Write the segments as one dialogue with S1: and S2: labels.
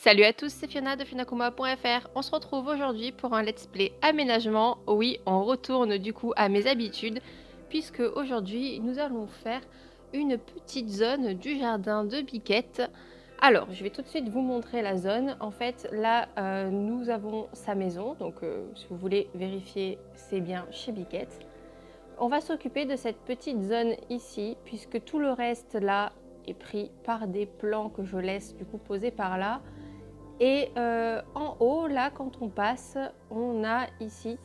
S1: Salut à tous, c'est Fiona de funakuma.fr. On se retrouve aujourd'hui pour un let's play aménagement. Oui, on retourne du coup à mes habitudes, puisque aujourd'hui nous allons faire une petite zone du jardin de Biquette. Alors, je vais tout de suite vous montrer la zone. En fait, là, nous avons sa maison, donc si vous voulez vérifier, c'est bien chez Biquette. On va s'occuper de cette petite zone ici, puisque tout le reste là est pris par des plants que je laisse du coup poser par là. Et en haut, là, quand on passe, on a ici,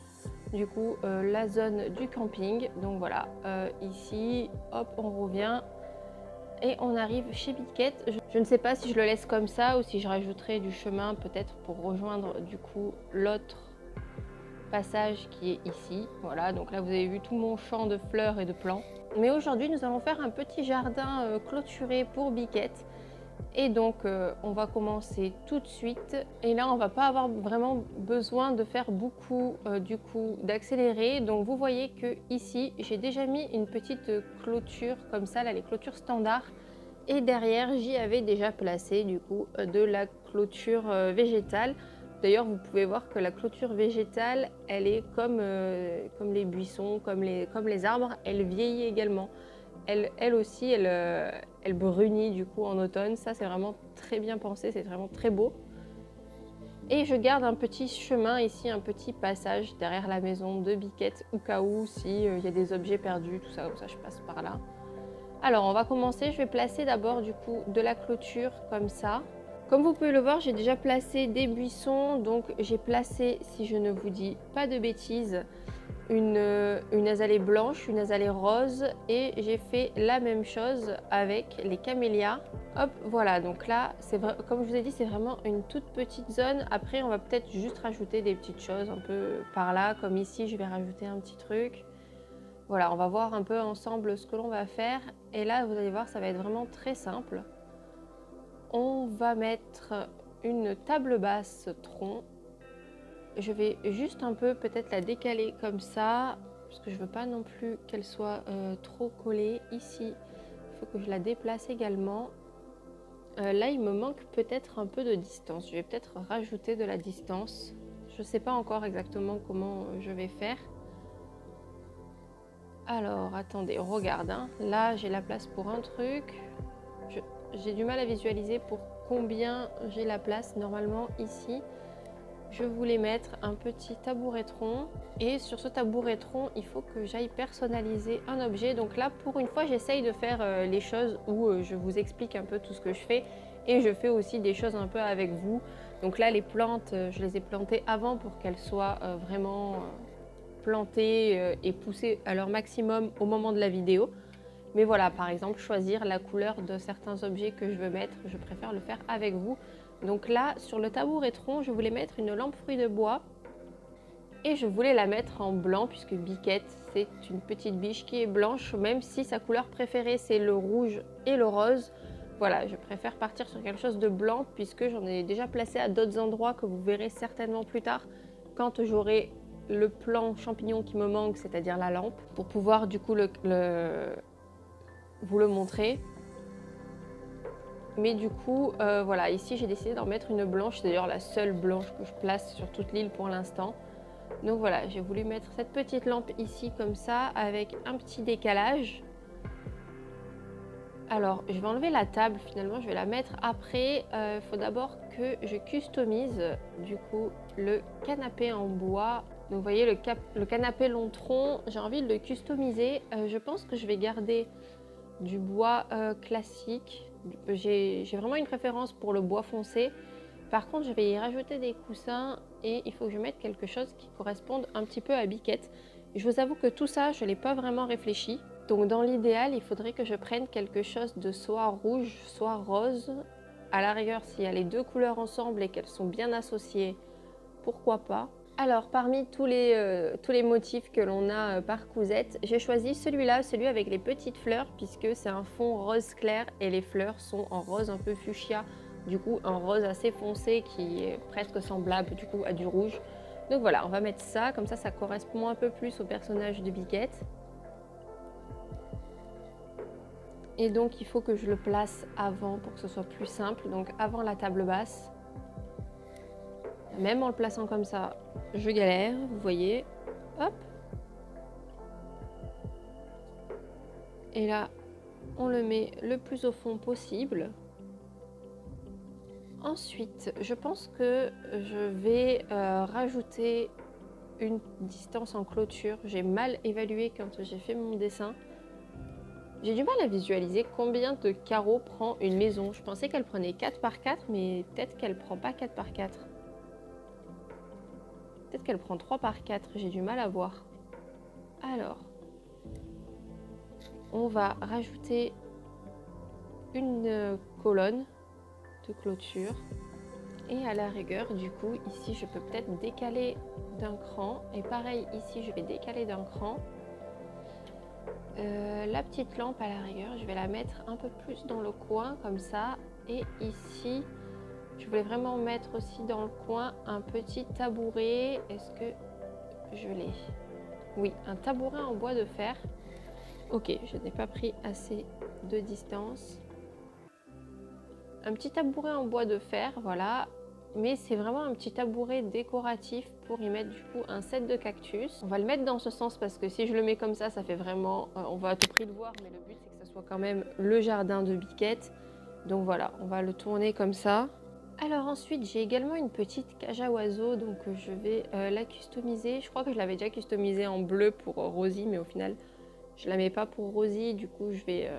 S1: du coup, la zone du camping. Donc voilà, ici, hop, on revient et on arrive chez Biquette. Je ne sais pas si je le laisse comme ça ou si je rajouterai du chemin peut-être pour rejoindre du coup l'autre passage qui est ici. Voilà, donc là, vous avez vu tout mon champ de fleurs et de plants. Mais aujourd'hui, nous allons faire un petit jardin clôturé pour Biquette. Et donc on va commencer tout de suite et là on va pas avoir vraiment besoin de faire beaucoup du coup d'accélérer. Donc vous voyez que ici j'ai déjà mis une petite clôture comme ça, là les clôtures standards, et derrière j'y avais déjà placé du coup de la clôture végétale. D'ailleurs vous pouvez voir que la clôture végétale elle est comme les buissons, comme les arbres, elle vieillit également. Elle aussi, elle brunit du coup en automne. Ça, c'est vraiment très bien pensé, c'est vraiment très beau. Et je garde un petit chemin ici, un petit passage derrière la maison de Biquette, au cas où, si y a des objets perdus, tout ça, comme ça, je passe par là. Alors, on va commencer. Je vais placer d'abord du coup de la clôture comme ça. Comme vous pouvez le voir, j'ai déjà placé des buissons. Donc, j'ai placé, si je ne vous dis pas de bêtises, une azalée blanche, une azalée rose, et j'ai fait la même chose avec les camélias. Hop, voilà, donc là, comme je vous ai dit, c'est vraiment une toute petite zone. Après, on va peut-être juste rajouter des petites choses un peu par là, comme ici, je vais rajouter un petit truc. Voilà, on va voir un peu ensemble ce que l'on va faire. Et là, vous allez voir, ça va être vraiment très simple. On va mettre une table basse tronc. Je vais juste un peu peut-être la décaler comme ça, parce que je veux pas non plus qu'elle soit trop collée. Ici, il faut que je la déplace également. Là, il me manque peut-être un peu de distance. Je vais peut-être rajouter de la distance. Je sais pas encore exactement comment je vais faire. Alors, attendez, on regarde. Hein. Là, j'ai la place pour un truc. J'ai du mal à visualiser pour combien j'ai la place. Normalement, ici, je voulais mettre un petit tabouretron, et sur ce tabouretron il faut que j'aille personnaliser un objet. Donc là, pour une fois, j'essaye de faire les choses où je vous explique un peu tout ce que je fais, et je fais aussi des choses un peu avec vous. Donc là, les plantes, je les ai plantées avant pour qu'elles soient vraiment plantées et poussées à leur maximum au moment de la vidéo. Mais voilà, par exemple, choisir la couleur de certains objets que je veux mettre, je préfère le faire avec vous. Donc là, sur le tabouretron, je voulais mettre une lampe fruit de bois, et je voulais la mettre en blanc puisque Biquette, c'est une petite biche qui est blanche, même si sa couleur préférée, c'est le rouge et le rose. Voilà, je préfère partir sur quelque chose de blanc puisque j'en ai déjà placé à d'autres endroits que vous verrez certainement plus tard quand j'aurai le plan champignon qui me manque, c'est-à-dire la lampe, pour pouvoir du coup vous le montrer. Mais du coup, voilà, ici j'ai décidé d'en mettre une blanche. C'est d'ailleurs la seule blanche que je place sur toute l'île pour l'instant. Donc voilà, j'ai voulu mettre cette petite lampe ici comme ça, avec un petit décalage. Alors, je vais enlever la table, finalement, je vais la mettre après. Il faut d'abord que je customise, du coup, le canapé en bois. Donc vous voyez, le canapé long tronc, j'ai envie de le customiser. Je pense que je vais garder du bois classique. J'ai vraiment une préférence pour le bois foncé. Par contre, je vais y rajouter des coussins, et il faut que je mette quelque chose qui corresponde un petit peu à Biquette. Je vous avoue que tout ça, je ne l'ai pas vraiment réfléchi. Donc dans l'idéal, il faudrait que je prenne quelque chose de soit rouge, soit rose. À la rigueur, s'il y a les deux couleurs ensemble et qu'elles sont bien associées, pourquoi pas. Alors, parmi tous les motifs que l'on a par cousette, j'ai choisi celui-là, celui avec les petites fleurs, puisque c'est un fond rose clair et les fleurs sont en rose un peu fuchsia, du coup un rose assez foncé qui est presque semblable du coup à du rouge. Donc voilà, on va mettre ça, comme ça correspond un peu plus au personnage de Biquette. Et donc il faut que je le place avant pour que ce soit plus simple, donc avant la table basse. Même en le plaçant comme ça, je galère, vous voyez. Hop. Et là, on le met le plus au fond possible. Ensuite, je pense que je vais rajouter une distance en clôture. J'ai mal évalué quand j'ai fait mon dessin. J'ai du mal à visualiser combien de carreaux prend une maison. Je pensais qu'elle prenait 4 par 4, mais peut-être qu'elle prend pas 4 par 4. Peut-être qu'elle prend 3 par 4, j'ai du mal à voir. Alors, on va rajouter une colonne de clôture. Et à la rigueur, du coup, ici, je peux peut-être décaler d'un cran. Et pareil, ici, je vais décaler d'un cran. La petite lampe, à la rigueur, je vais la mettre un peu plus dans le coin, comme ça. Et ici, je voulais vraiment mettre aussi dans le coin un petit tabouret. Est-ce que je l'ai? Oui, un tabouret en bois de fer. Ok, je n'ai pas pris assez de distance. Un petit tabouret en bois de fer, voilà. Mais c'est vraiment un petit tabouret décoratif pour y mettre du coup un set de cactus. On va le mettre dans ce sens parce que si je le mets comme ça fait vraiment... on va à tout prix le voir, mais le but c'est que ça soit quand même le jardin de Biquette. Donc voilà, on va le tourner comme ça. Alors ensuite, j'ai également une petite cage à oiseaux, donc je vais la customiser. Je crois que je l'avais déjà customisée en bleu pour Rosie, mais au final, je la mets pas pour Rosie. Du coup, je vais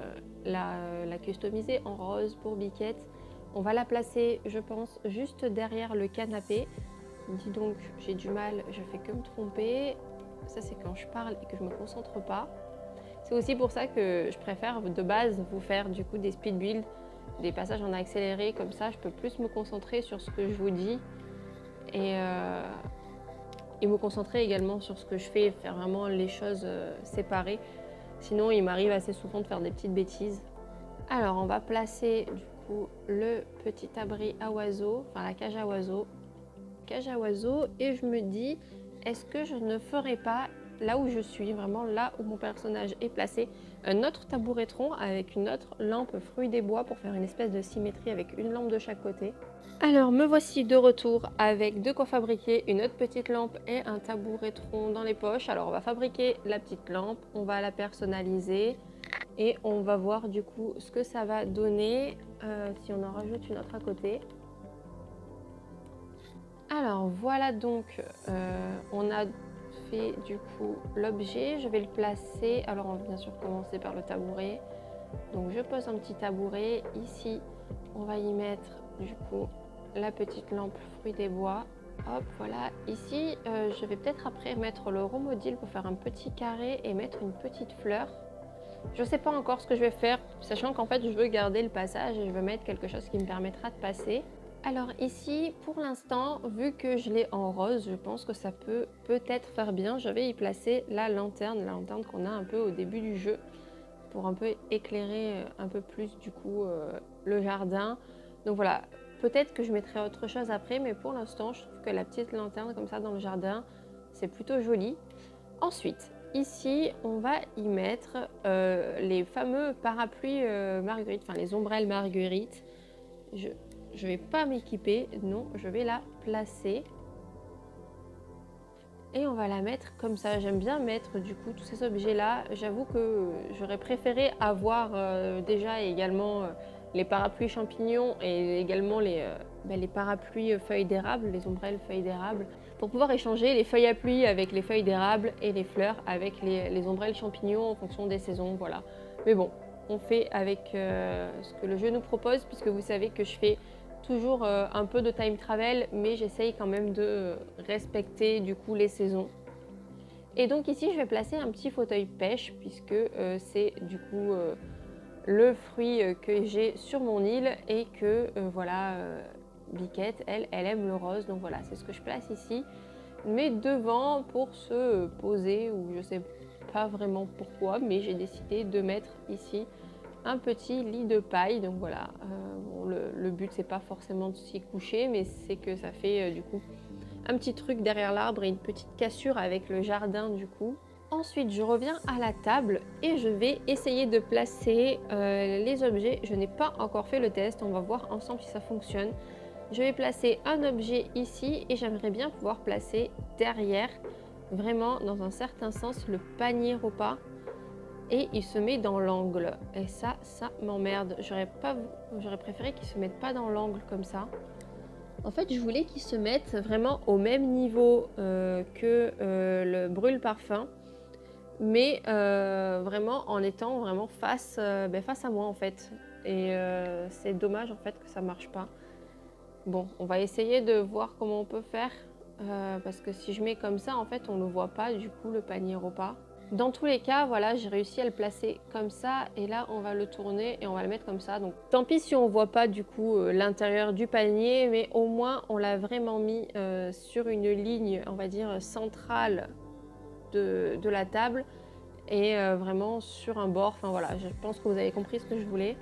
S1: la customiser en rose pour Biquette. On va la placer, je pense, juste derrière le canapé. Dis donc, j'ai du mal, je fais que me tromper. Ça, c'est quand je parle et que je me concentre pas. C'est aussi pour ça que je préfère de base vous faire du coup des speed builds, des passages en accéléré, comme ça je peux plus me concentrer sur ce que je vous dis et me concentrer également sur ce que je fais, faire vraiment les choses séparées. Sinon il m'arrive assez souvent de faire des petites bêtises. Alors on va placer du coup le petit abri à oiseaux, enfin la cage à oiseaux. Et je me dis, est-ce que je ne ferai pas, là où je suis, vraiment là où mon personnage est placé, un autre tabouretron avec une autre lampe fruit des bois pour faire une espèce de symétrie avec une lampe de chaque côté. Alors me voici de retour avec de quoi fabriquer une autre petite lampe et un tabouretron dans les poches. Alors on va fabriquer la petite lampe, on va la personnaliser et on va voir du coup ce que ça va donner si on en rajoute une autre à côté. Alors voilà donc, on a fait du coup l'objet, je vais le placer, alors on va bien sûr commencer par le tabouret. Donc je pose un petit tabouret, ici on va y mettre du coup la petite lampe fruit des bois. Hop, voilà, ici je vais peut-être après mettre le romodil pour faire un petit carré et mettre une petite fleur. Je ne sais pas encore ce que je vais faire, sachant qu'en fait je veux garder le passage et je veux mettre quelque chose qui me permettra de passer. Alors ici, pour l'instant, vu que je l'ai en rose, je pense que ça peut peut-être faire bien. Je vais y placer la lanterne qu'on a un peu au début du jeu, pour un peu éclairer un peu plus du coup le jardin. Donc voilà, peut-être que je mettrai autre chose après, mais pour l'instant, je trouve que la petite lanterne comme ça dans le jardin, c'est plutôt joli. Ensuite, ici, on va y mettre les fameux parapluies marguerites, enfin les ombrelles marguerites. Je vais pas m'équiper, non, je vais la placer. Et on va la mettre comme ça. J'aime bien mettre du coup tous ces objets-là. J'avoue que j'aurais préféré avoir déjà également les parapluies champignons et également les parapluies feuilles d'érable, les ombrelles feuilles d'érable, pour pouvoir échanger les feuilles à pluie avec les feuilles d'érable et les fleurs avec les ombrelles champignons en fonction des saisons, voilà. Mais bon, on fait avec ce que le jeu nous propose, puisque vous savez que je fais toujours un peu de time travel, mais j'essaye quand même de respecter du coup les saisons. Et donc ici je vais placer un petit fauteuil pêche, puisque c'est du coup le fruit que j'ai sur mon île et que voilà, Biquette elle aime le rose, donc voilà, c'est ce que je place ici, mais devant pour se poser, ou je sais pas vraiment pourquoi, mais j'ai décidé de mettre ici un petit lit de paille. Donc voilà, bon, le but c'est pas forcément de s'y coucher, mais c'est que ça fait du coup un petit truc derrière l'arbre et une petite cassure avec le jardin du coup. Ensuite je reviens à la table et je vais essayer de placer les objets. Je n'ai pas encore fait le test, on va voir ensemble si ça fonctionne. Je vais placer un objet ici et j'aimerais bien pouvoir placer derrière, vraiment dans un certain sens, le panier repas. Et il se met dans l'angle. Et ça m'emmerde. J'aurais préféré qu'il se mette pas dans l'angle comme ça. En fait, je voulais qu'il se mette vraiment au même niveau que le brûle-parfum. Mais vraiment en étant vraiment face à moi en fait. Et c'est dommage en fait que ça marche pas. Bon, on va essayer de voir comment on peut faire. Parce que si je mets comme ça, en fait, on ne le voit pas du coup le panier repas. Dans tous les cas, voilà, j'ai réussi à le placer comme ça et là on va le tourner et on va le mettre comme ça. Donc tant pis si on voit pas du coup l'intérieur du panier, mais au moins on l'a vraiment mis sur une ligne, on va dire centrale de la table et vraiment sur un bord. Enfin voilà, je pense que vous avez compris ce que je voulais.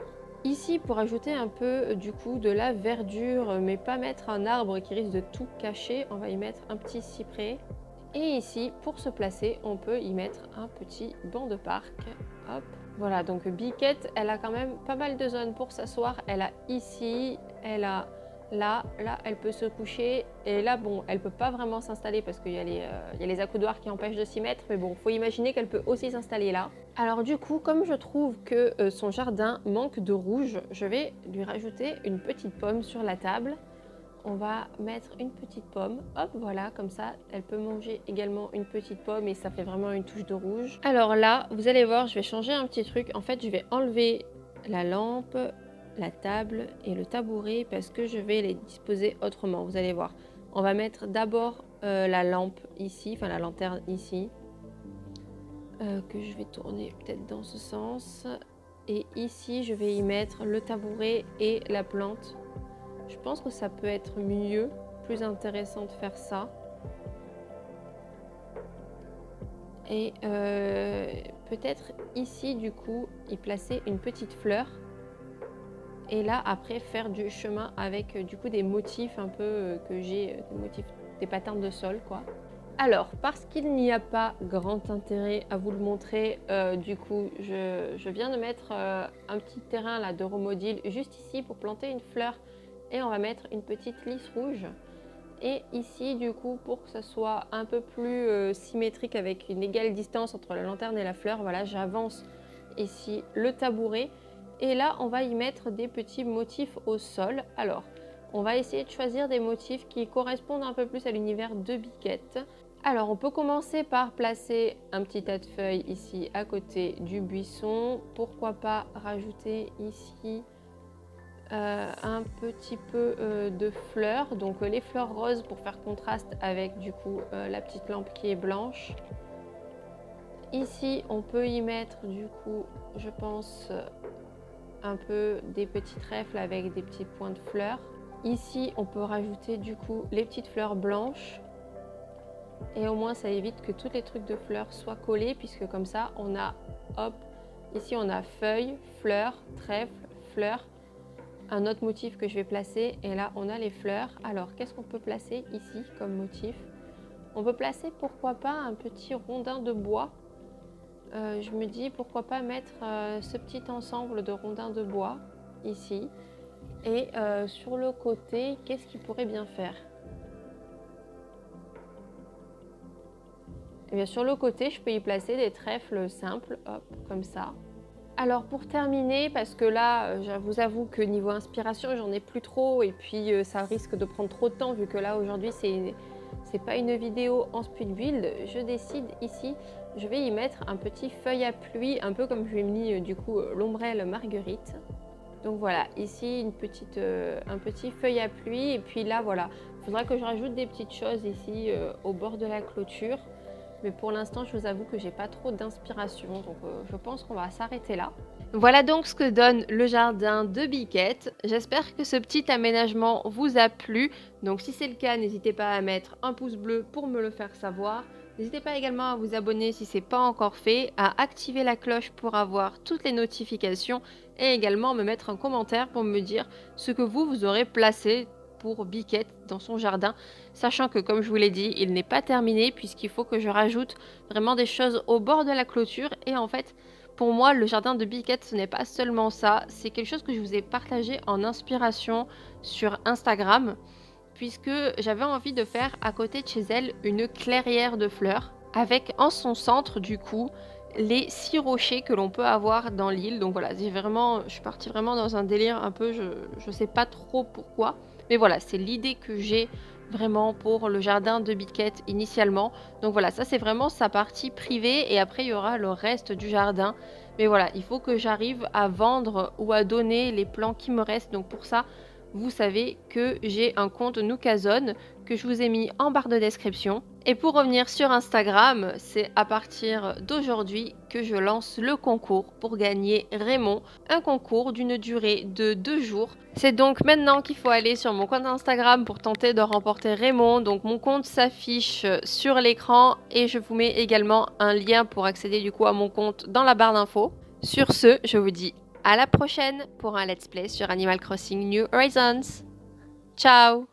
S1: Ici, pour ajouter un peu du coup de la verdure, mais pas mettre un arbre qui risque de tout cacher, on va y mettre un petit cyprès. Et ici, pour se placer, on peut y mettre un petit banc de parc. Hop. Voilà, donc Biquette, elle a quand même pas mal de zones pour s'asseoir. Elle a ici, elle a là, elle peut se coucher. Et là, bon, elle peut pas vraiment s'installer parce qu'il y a les accoudoirs qui empêchent de s'y mettre. Mais bon, faut imaginer qu'elle peut aussi s'installer là. Alors du coup, comme je trouve que son jardin manque de rouge, je vais lui rajouter une petite pomme sur la table. On va mettre une petite pomme, hop, voilà, comme ça, elle peut manger également une petite pomme et ça fait vraiment une touche de rouge. Alors là, vous allez voir, je vais changer un petit truc. En fait, je vais enlever la lampe, la table et le tabouret parce que je vais les disposer autrement, vous allez voir. On va mettre d'abord la lampe ici, enfin la lanterne ici, que je vais tourner peut-être dans ce sens. Et ici, je vais y mettre le tabouret et la plante. Je pense que ça peut être mieux, plus intéressant de faire ça. Et peut-être ici, du coup, y placer une petite fleur. Et là, après, faire du chemin avec du coup des motifs un peu que j'ai, des motifs, des patterns de sol, quoi. Alors, parce qu'il n'y a pas grand intérêt à vous le montrer, du coup, je viens de mettre un petit terrain là de Romodil juste ici pour planter une fleur. Et on va mettre une petite lisse rouge. Et ici, du coup, pour que ça soit un peu plus symétrique avec une égale distance entre la lanterne et la fleur, voilà, j'avance ici le tabouret. Et là, on va y mettre des petits motifs au sol. Alors, on va essayer de choisir des motifs qui correspondent un peu plus à l'univers de Biquette. Alors, on peut commencer par placer un petit tas de feuilles ici à côté du buisson. Pourquoi pas rajouter ici un petit peu de fleurs, donc les fleurs roses pour faire contraste avec du coup la petite lampe qui est blanche. Ici on peut y mettre du coup je pense un peu des petits trèfles avec des petits points de fleurs. Ici on peut rajouter du coup les petites fleurs blanches et au moins ça évite que tous les trucs de fleurs soient collés puisque comme ça on a hop, ici on a feuilles, fleurs, trèfles, fleurs. Un autre motif que je vais placer et là on a les fleurs. Alors qu'est-ce qu'on peut placer ici comme motif? On peut placer pourquoi pas un petit rondin de bois. Je me dis pourquoi pas mettre ce petit ensemble de rondins de bois ici. Et sur le côté, qu'est-ce qu'il pourrait bien faire? Et bien sur le côté, je peux y placer des trèfles simples, hop, comme ça. Alors pour terminer, parce que là, je vous avoue que niveau inspiration, j'en ai plus trop et puis ça risque de prendre trop de temps vu que là aujourd'hui c'est pas une vidéo en speed build. Je décide ici, je vais y mettre un petit feuille à pluie, un peu comme je lui ai mis du coup l'ombrelle Marguerite. Donc voilà, ici un petit feuille à pluie et puis là voilà, il faudra que je rajoute des petites choses ici au bord de la clôture. Mais pour l'instant, je vous avoue que j'ai pas trop d'inspiration, donc je pense qu'on va s'arrêter là. Voilà donc ce que donne le jardin de Biquette. J'espère que ce petit aménagement vous a plu. Donc si c'est le cas, n'hésitez pas à mettre un pouce bleu pour me le faire savoir. N'hésitez pas également à vous abonner si ce n'est pas encore fait, à activer la cloche pour avoir toutes les notifications et également me mettre un commentaire pour me dire ce que vous aurez placé pour Biquette dans son jardin, sachant que comme je vous l'ai dit, il n'est pas terminé puisqu'il faut que je rajoute vraiment des choses au bord de la clôture et en fait pour moi, le jardin de Biquette, ce n'est pas seulement ça, c'est quelque chose que je vous ai partagé en inspiration sur Instagram, puisque j'avais envie de faire à côté de chez elle une clairière de fleurs, avec en son centre du coup les 6 rochers que l'on peut avoir dans l'île. Donc voilà, je suis partie vraiment dans un délire un peu, je sais pas trop pourquoi, mais voilà, c'est l'idée que j'ai vraiment pour le jardin de Biquette initialement. Donc voilà, ça c'est vraiment sa partie privée et après il y aura le reste du jardin. Mais voilà, il faut que j'arrive à vendre ou à donner les plants qui me restent. Donc pour ça, vous savez que j'ai un compte Nookazone que je vous ai mis en barre de description. Et pour revenir sur Instagram, c'est à partir d'aujourd'hui que je lance le concours pour gagner Raymond, un concours d'une durée de 2 jours. C'est donc maintenant qu'il faut aller sur mon compte Instagram pour tenter de remporter Raymond. Donc mon compte s'affiche sur l'écran et je vous mets également un lien pour accéder du coup à mon compte dans la barre d'infos. Sur ce, je vous dis à la prochaine pour un let's play sur Animal Crossing New Horizons. Ciao!